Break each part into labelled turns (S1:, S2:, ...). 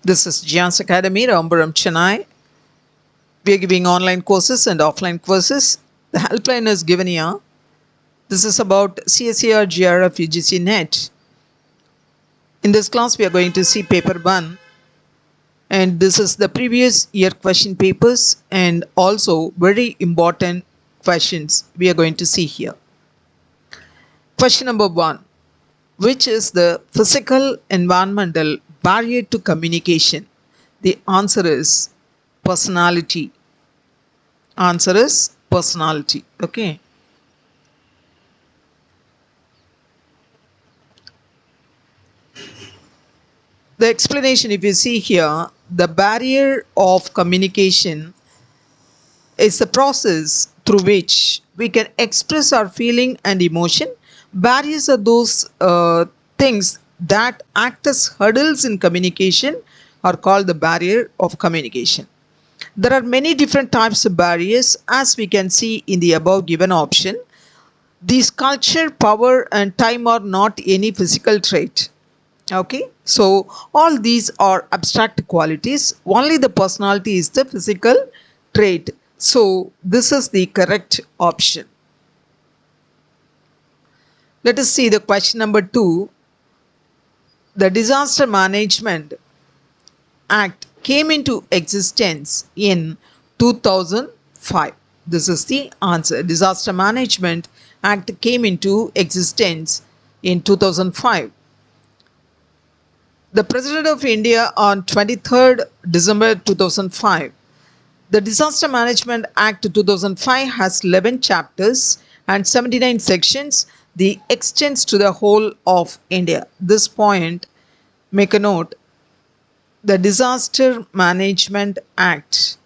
S1: This is JIAS Academy, Rampuram, Chennai. We are giving online courses and offline courses. The helpline is given here. This is about CSIR UGC NET. In this class, we are going to see paper 1. And this is the previous year question papers and also very important questions we are going to see here. Question number 1. Which is the physical environmental barrier to communication? The answer is personality. Answer is personality. Okay. The explanation, if you see here, the barrier of communication is the process through which we can express our feeling and emotion. Barriers are those things that act as hurdles in communication are called the barrier of communication. There are many different types of barriers as we can see in the above given option. These culture, power and time are not any physical trait. Okay, so all these are abstract qualities. Only the personality is the physical trait. So this is the correct option. Let us see the question number 2. The Disaster Management Act came into existence in 2005. This is the answer. Disaster Management Act came into existence in 2005. The President of India on 23rd December 2005. The Disaster Management Act 2005 has 11 chapters and 79 sections. The extends to the whole of India. This point, make a note. The Disaster Management Act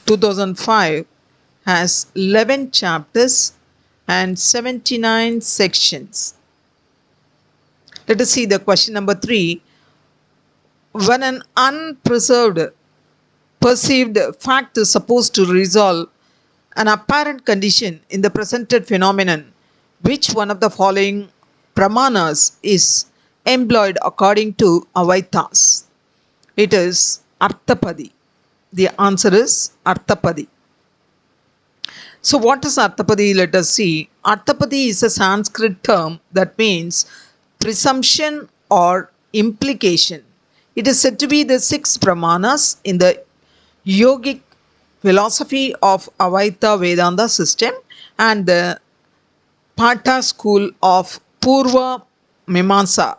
S1: 2005 has 11 chapters and 79 sections. Let us see the question number 3. When an perceived fact is supposed to resolve an apparent condition in the presented phenomenon, which one of the following pramanas is employed according to Avaitas? It is Arthapadi. The answer is Arthapadi. So what is Arthapadi? Let us see. Arthapadi is a Sanskrit term that means presumption or implication. It is said to be the 6 pramanas in the yogic philosophy of Advaita Vedanta system and the Pata school of Purva Mimamsa.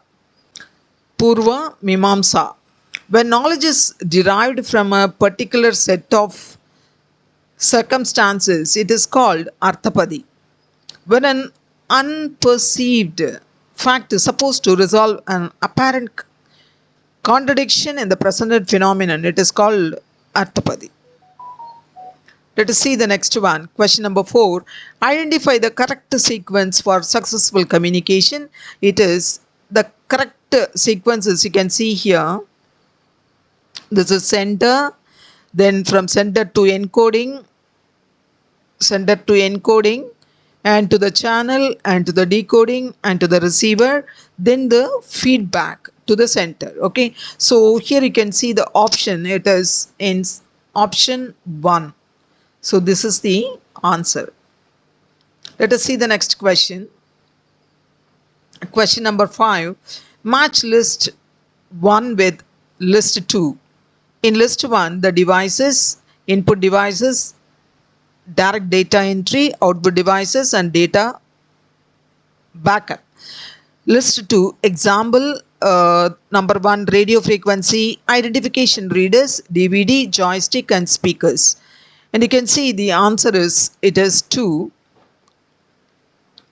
S1: When knowledge is derived from a particular set of circumstances, it is called Arthapadi. When an unperceived fact is supposed to resolve an apparent contradiction in the presented phenomenon, it is called Arthapadi. Let us see the next one. Question number 4. Identify the correct sequence for successful communication. It is the correct sequences you can see here. This is sender, then from sender to encoding, and to the channel, and to the decoding, and to the receiver, then the feedback to the center. Okay, so here you can see the option. It is in option 1. So this is the answer. Let us see the next question. Question number 5. Match list 1 with list 2. In list 1, the devices, input devices, direct data entry, output devices and data backup. List 2, example, number 1, radio frequency, identification readers, DVD, joystick and speakers. And you can see the answer is, it is 2.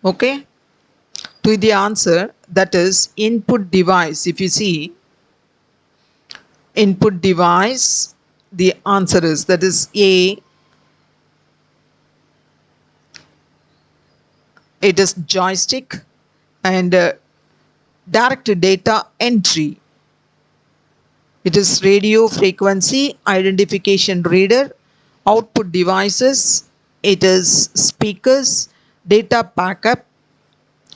S1: Okay, to the answer, that is input device. If you see input device, the answer is, that is A. It is joystick. And direct data entry, it is radio frequency, identification reader, output devices, it is speakers, data backup,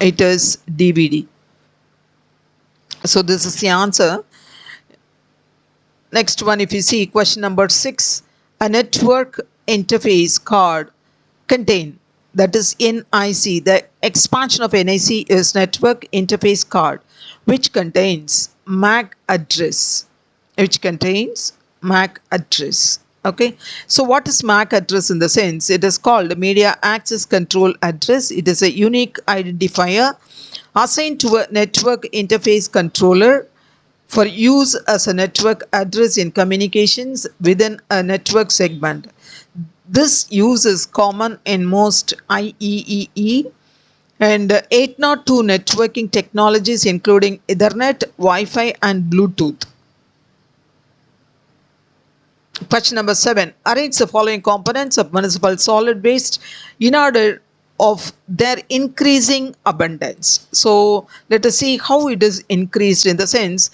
S1: it is DVD. So this is the answer. Next one, if you see question number 6, a network interface card contain, that is NIC. The expansion of NIC is network interface card, which contains MAC address. Okay, so what is MAC address in the sense? It is called media access control address. It is a unique identifier assigned to a network interface controller for use as a network address in communications within a network segment. This use is common in most IEEE and 802 networking technologies, including Ethernet, Wi-Fi, and Bluetooth. Question number 7. Arrange the following components of municipal solid waste in order of their increasing abundance. So let us see how it is increased in the sense.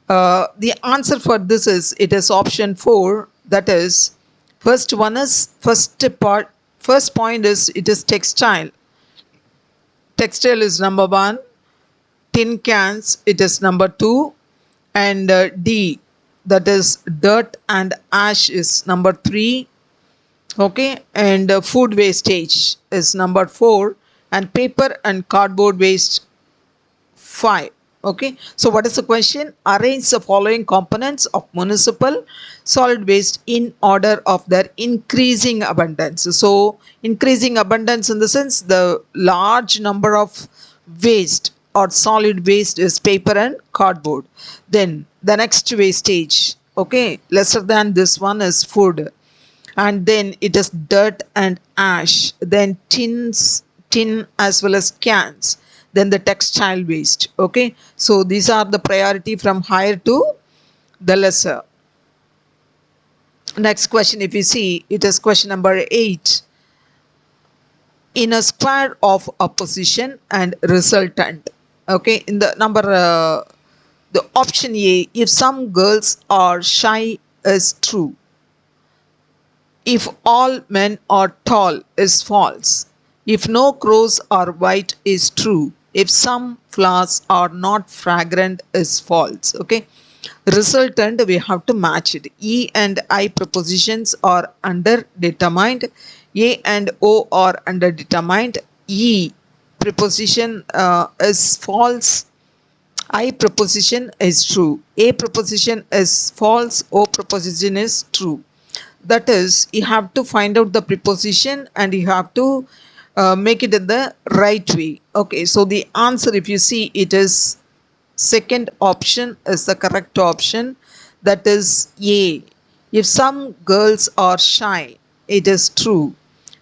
S1: The answer for this is, it is option 4. That is, first point is, it is textile. Textile is number 1. Tin cans, it is number 2. And D, that is dirt and ash, is number 3. Okay, and food wastage is number 4, and paper and cardboard waste 5. Okay, so what is the question? Arrange the following components of municipal solid waste in order of their increasing abundance. So increasing abundance in the sense, the large number of waste or solid waste is paper and cardboard. Then the next wastage, okay, lesser than this one, is food, and then it is dirt and ash, then tin as well as cans, then the textile waste. Okay, so these are the priority from higher to the lesser. Next question, if you see, it is question number 8. In a square of opposition and resultant. Okay, in the number the option A, if some girls are shy, is true. If all men are tall, is false. If no crows are white, is true. If some flowers are not fragrant, is false. Okay, resultant, we have to match it. E and I prepositions are underdetermined. A and O are underdetermined. E preposition is false. I preposition is true. A preposition is false. O preposition is true. That is, you have to find out the preposition and you have to make it in the right way. Okay, so the answer, if you see, it is second option is the correct option. That is A. If some girls are shy, it is true.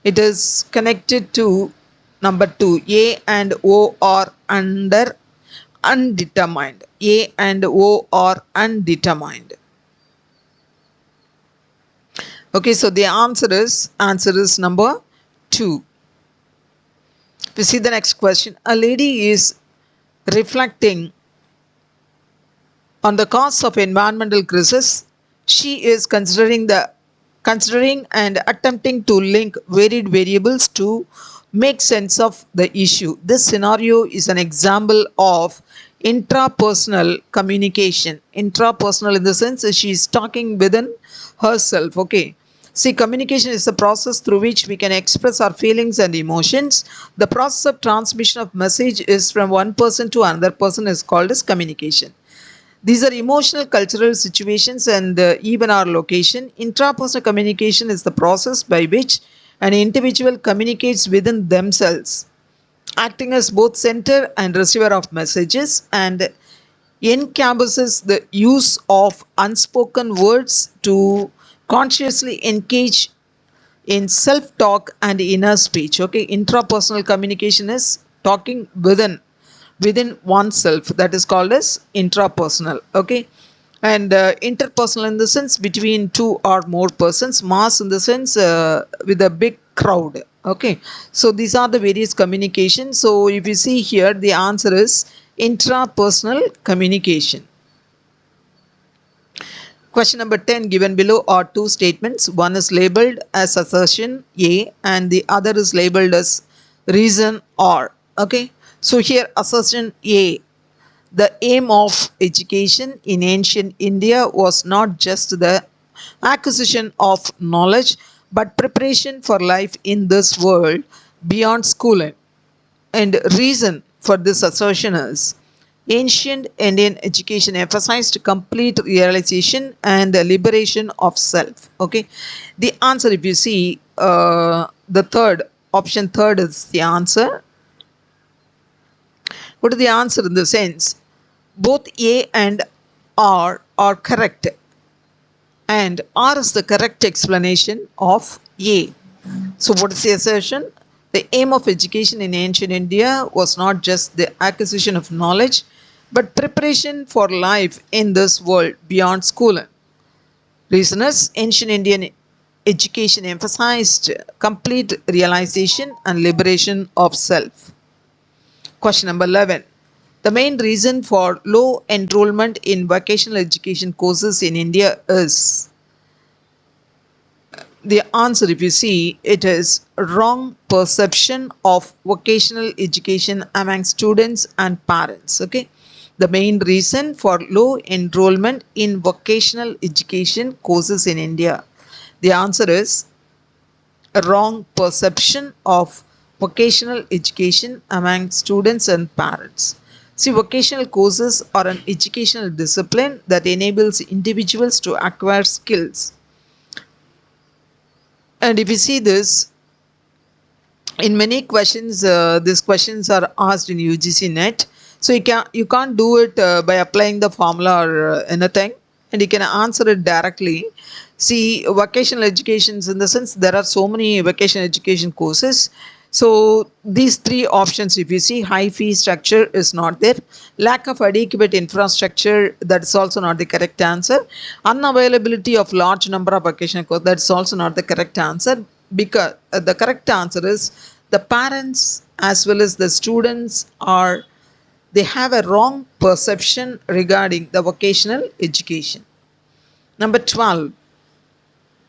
S1: It is connected to number 2. A and O are undetermined. A and O are undetermined. Okay, so the answer is number 2. We see the next question. A lady is reflecting on the cause of environmental crisis. She is considering and attempting to link varied variables to make sense of the issue. This scenario is an example of intrapersonal communication. Intrapersonal in the sense she is talking within herself. Okay, see, communication is the process through which we can express our feelings and emotions. The process of transmission of message is from one person to another person is called as communication. These are emotional, cultural situations and even our location. Intrapersonal communication is the process by which an individual communicates within themselves, acting as both sender and receiver of messages, and encompasses the use of unspoken words to consciously engage in self-talk and inner speech. Okay, intrapersonal communication is talking within oneself. That is called as intrapersonal. Okay, and interpersonal in the sense between two or more persons. Mass in the sense with a big crowd. Okay, so these are the various communications. So if you see here, the answer is intrapersonal communication. Question number 10, given below are two statements. One is labeled as assertion A and the other is labeled as reason R. Okay, so here assertion A, The aim of education in ancient India was not just the acquisition of knowledge but preparation for life in this world beyond schooling. And reason for this assertion is ancient Indian education emphasized complete realization and the liberation of self. Okay, the answer, if you see, the third option, third is the answer. What is the answer in the sense? Both A and R are correct, and R is the correct explanation of A. So, what is the assertion? The aim of education in ancient India was not just the acquisition of knowledge, but preparation for life in this world beyond schooling. Reason is ancient Indian education emphasized complete realization and liberation of self. Question number 11. The main reason for low enrollment in vocational education courses in India is, the answer, if you see, it is wrong perception of vocational education among students and parents. Okay, the main reason for low enrollment in vocational education courses in India, the answer is a wrong perception of vocational education among students and parents. See, vocational courses are an educational discipline that enables individuals to acquire skills. And if you see this, in many questions, these questions are asked in UGC NET. So you can't do it by applying the formula or anything, and you can answer it directly. See, vocational educations, in the sense there are so many vocational education courses. So these three options, if you see, high fee structure is not there. Lack of adequate infrastructure, that's also not the correct answer. Unavailability of large number of vocational courses, that's also not the correct answer. Because the correct answer is the parents as well as the students they have a wrong perception regarding the vocational education. Number 12.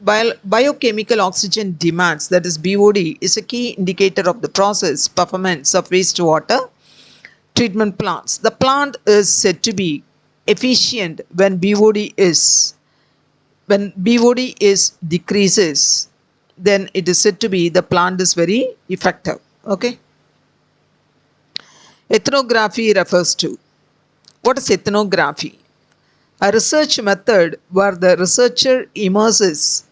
S1: Biochemical oxygen demands, that is BOD, is a key indicator of the process performance of wastewater treatment plants. The plant is said to be efficient when BOD is decreases, then it is said to be the plant is very effective. Okay. Ethnography refers to, what is ethnography? A research method where the researcher immerses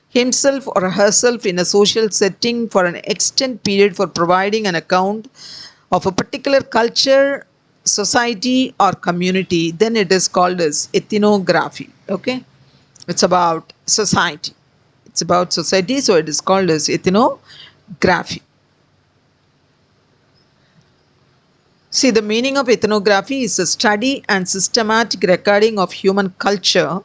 S1: himself or herself in a social setting for an extended period for providing an account of a particular culture, society or community, then it is called as ethnography. Okay, it's about society. It's about society, so it is called as ethnography. See, the meaning of ethnography is a study and systematic recording of human culture,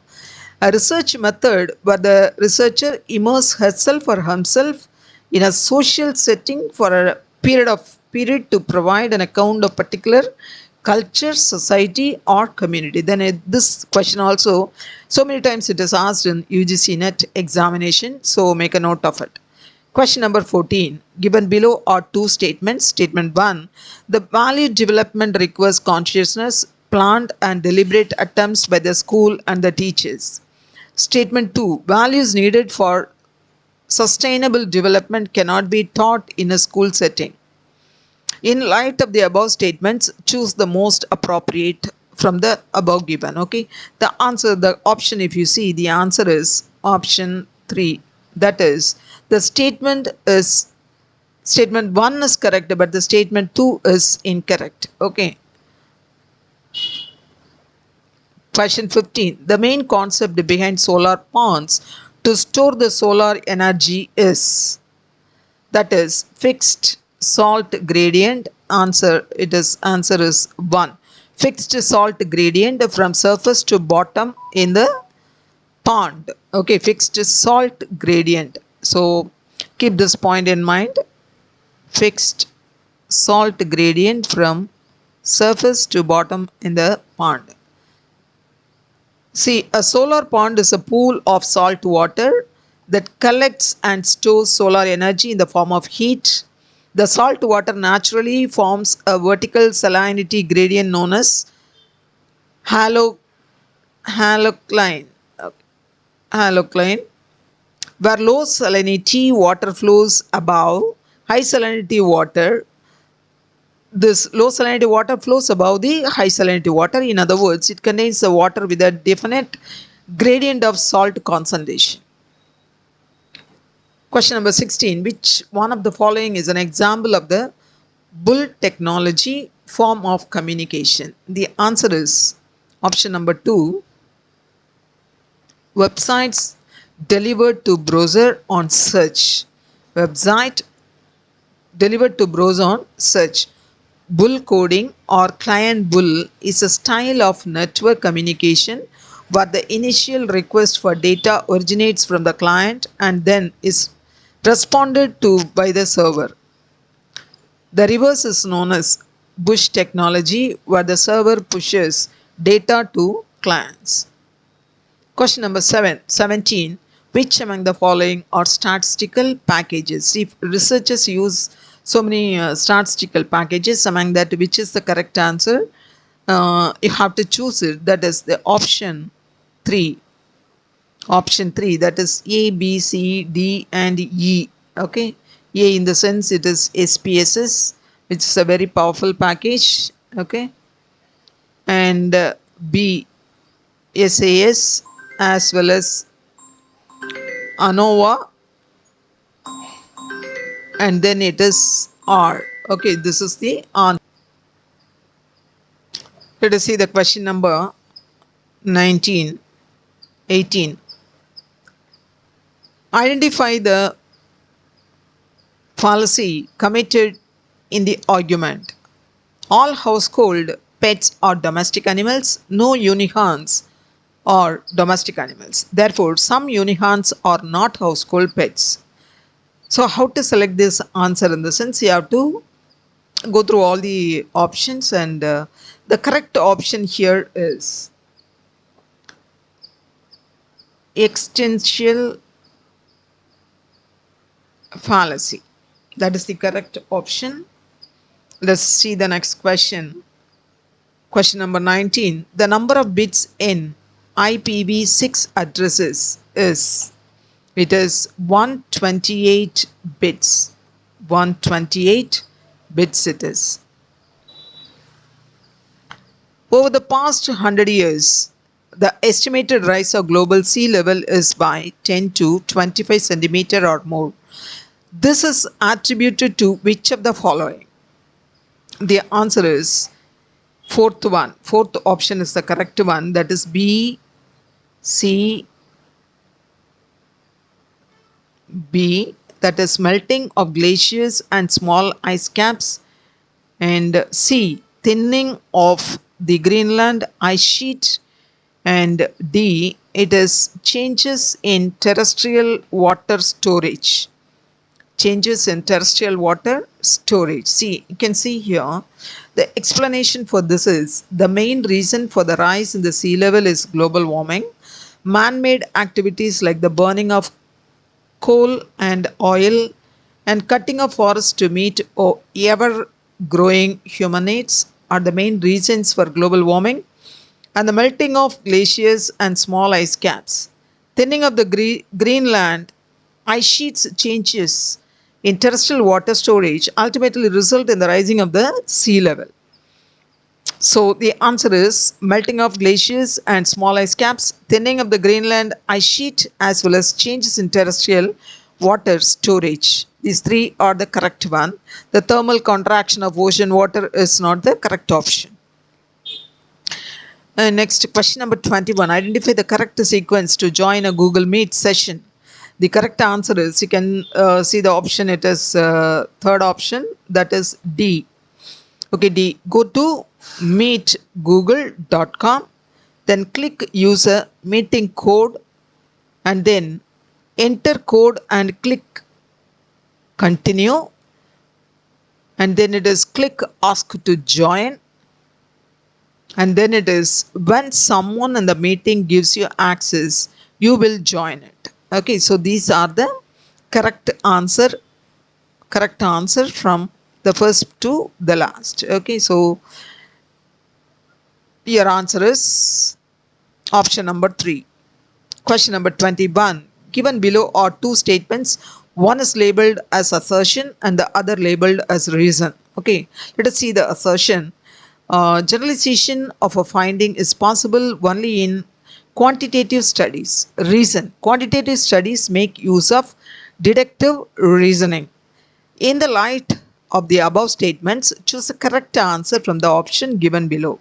S1: a research method where the researcher immerses herself or himself in a social setting for a period to provide an account of particular culture, society or community. Then this question also, so many times it is asked in UGC NET examination, so make a note of it. Question number 14. Given below are two statements. Statement 1. The value development requires consciousness, planned and deliberate attempts by the school and the teachers. Statement 2. Values needed for sustainable development cannot be taught in a school setting. In light of the above statements, choose the most appropriate from the above given. Okay. The answer, the option, if you see, the answer is option 3. That is, the statement 1 is correct, but the statement 2 is incorrect. Okay. Question 15. The main concept behind solar ponds to store the solar energy is, that is, fixed salt gradient. Answer is 1. Fixed salt gradient from surface to bottom in the pond. Okay, fixed salt gradient. So keep this point in mind. Fixed salt gradient from surface to bottom in the pond. See, a solar pond is a pool of salt water that collects and stores solar energy in the form of heat. The salt water naturally forms a vertical salinity gradient known as halo, halocline, okay, halocline, where low salinity water flows above high salinity water. This low salinity water flows above the high salinity water. In other words, it contains the water with a definite gradient of salt concentration. Question number 16. Which one of the following is an example of the bull technology form of communication? The answer is option number 2. Websites delivered to browser on search. Website delivered to browser on search. Bull coding or client bull is a style of network communication where the initial request for data originates from the client and then is responded to by the server. The reverse is known as push technology, where the server pushes data to clients. Question number 17. Which among the following are statistical packages? If researchers use so many statistical packages, among that which is the correct answer? You have to choose it. That is the option 3. Option 3, that is A, B, C, D and E. Okay. A in the sense it is SPSS, which is a very powerful package. Okay. And B, SAS, as well as ANOVA, and then it is R. Okay, this is the answer. Let us see the question number 19, 18. Identify the fallacy committed in the argument. All household pets are domestic animals. No unicorns are domestic animals. Therefore, some unicorns are not household pets. So how to select this answer? In the sense, you have to go through all the options, and the correct option here is existential fallacy. That is the correct option. Let's see the next question. Question number 19. The number of bits in IPv6 addresses is, it is 128 bits. 128 bits it is. Over the past 100 years, the estimated rise of global sea level is by 10 to 25 centimeter or more. This is attributed to which of the following? The answer is fourth one. Fourth option is the correct one. That is B, C, B. That is melting of glaciers and small ice caps. And C, thinning of the Greenland ice sheet. And D, it is changes in terrestrial water storage. Changes in terrestrial water storage. See, you can see here the explanation for this is the main reason for the rise in the sea level is global warming. Man-made activities like the burning of coal and oil and cutting of forests to meet ever growing human needs are the main reasons for global warming, and the melting of glaciers and small ice caps. Thinning of the Greenland ice sheets, changes in terrestrial water storage ultimately result in the rising of the sea level. So the answer is melting of glaciers and small ice caps, thinning of the Greenland ice sheet, as well as changes in terrestrial water storage. These three are the correct one. The thermal contraction of ocean water is not the correct option. Next, question number 21. Identify the correct sequence to join a Google Meet session. The correct answer is, you can see the option, it is third option, that is D. Okay, D. Go to meetgoogle.com, then click user meeting code, and then enter code and click continue, and then it is click ask to join, and then it is when someone in the meeting gives you access, you will join it. Okay, so these are the correct answer from the first to the last. Okay, so Your answer is option number 3. Question number 21. Given below are two statements. One is labeled as assertion and the other labeled as reason. Okay, let us see the assertion. Generalization of a finding is possible only in quantitative studies. Reason. Quantitative studies make use of deductive reasoning. In the light of the above statements, choose the correct answer from the option given below.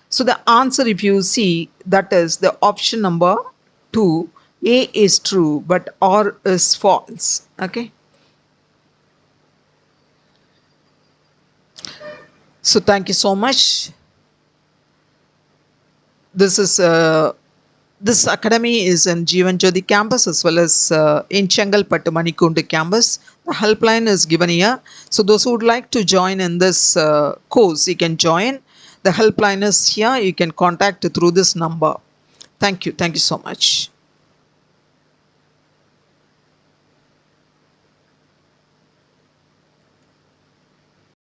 S1: So the answer, if you see, that is the option number 2. A is true, but R is false. Okay. So thank you so much. This academy is in Jeevan Jyoti campus as well as in Chengalpattu Manikundu campus. The helpline is given here. So those who would like to join in this course, you can join. The helpline is here. You can contact through this number. Thank you. Thank you so much.